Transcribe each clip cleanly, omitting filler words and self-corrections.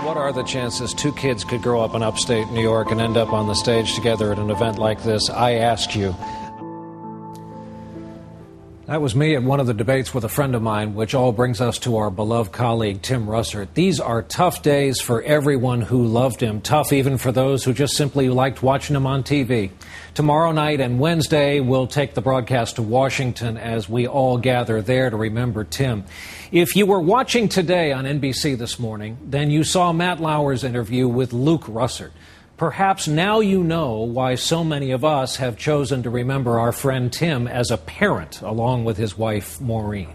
What are the chances two kids could grow up in upstate New York and end up on the stage together at an event like this? I ask you. That was me at one of the debates with a friend of mine, which all brings us to our beloved colleague, Tim Russert. These are tough days for everyone who loved him, tough even for those who just simply liked watching him on TV. Tomorrow night and Wednesday, we'll take the broadcast to Washington as we all gather there to remember Tim. If you were watching today on NBC this morning, then you saw Matt Lauer's interview with Luke Russert. Perhaps now you know why so many of us have chosen to remember our friend Tim as a parent, along with his wife, Maureen.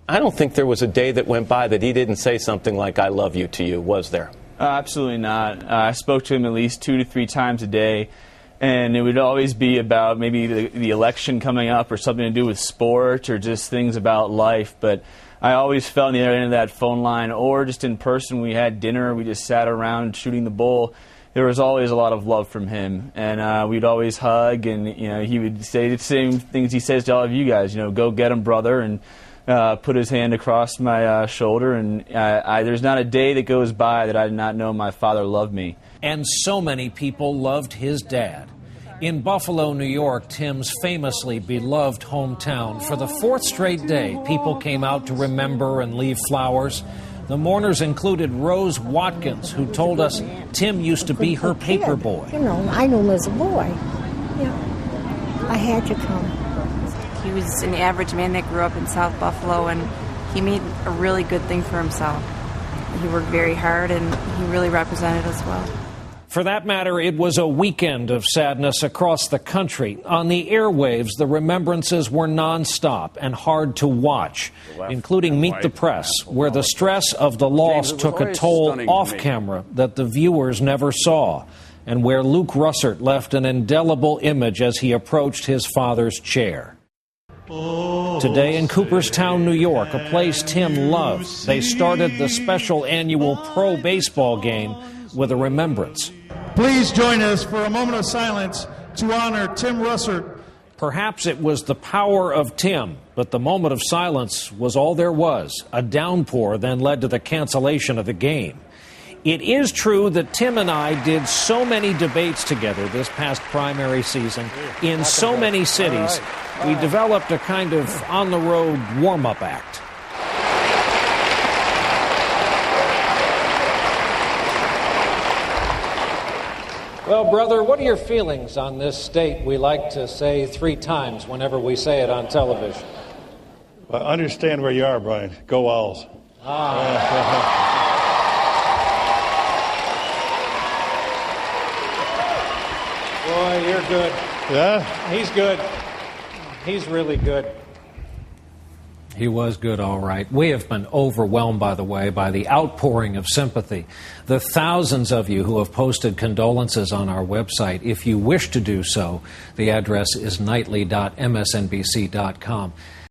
I don't think there was a day that went by that he didn't say something like, "I love you" to you, was there? Absolutely not. I spoke to him at least 2 to 3 times a day, and it would always be about maybe the election coming up or something to do with sport or just things about life. But I always felt on the other end of that phone line, or just in person, we had dinner, we just sat around shooting the bull. There was always a lot of love from him, and we'd always hug, and he would say the same things he says to all of you guys. Go get him, brother, and put his hand across my shoulder. And there's not a day that goes by that I did not know my father loved me. And so many people loved his dad. In Buffalo, New York, Tim's famously beloved hometown, for the 4th straight day, people came out to remember and leave flowers. The mourners included Rose Watkins, who told us Tim used to be her paper boy. I knew him as a boy. Yeah, I had to come. He was an average man that grew up in South Buffalo, and he made a really good thing for himself. He worked very hard, and he really represented us well. For that matter, it was a weekend of sadness across the country. On the airwaves, the remembrances were nonstop and hard to watch, including Meet the Press, where the stress of the loss took a toll off camera that the viewers never saw, and where Luke Russert left an indelible image as he approached his father's chair. Today in Cooperstown, New York, a place Tim loves, they started the special annual pro baseball game with a remembrance. Please join us for a moment of silence to honor Tim Russert. Perhaps it was the power of Tim, but the moment of silence was all there was. A downpour then led to the cancellation of the game. It is true that Tim and I did so many debates together this past primary season in so many cities, we developed a kind of on-the-road warm-up act. Well, brother, what are your feelings on this state we like to say 3 times whenever we say it on television? Well, I understand where you are, Brian. Go Owls. Boy, you're good. Yeah? He's good. He's really good. He was good, all right. We have been overwhelmed, by the way, by the outpouring of sympathy. The thousands of you who have posted condolences on our website. If you wish to do so, the address is nightly.msnbc.com.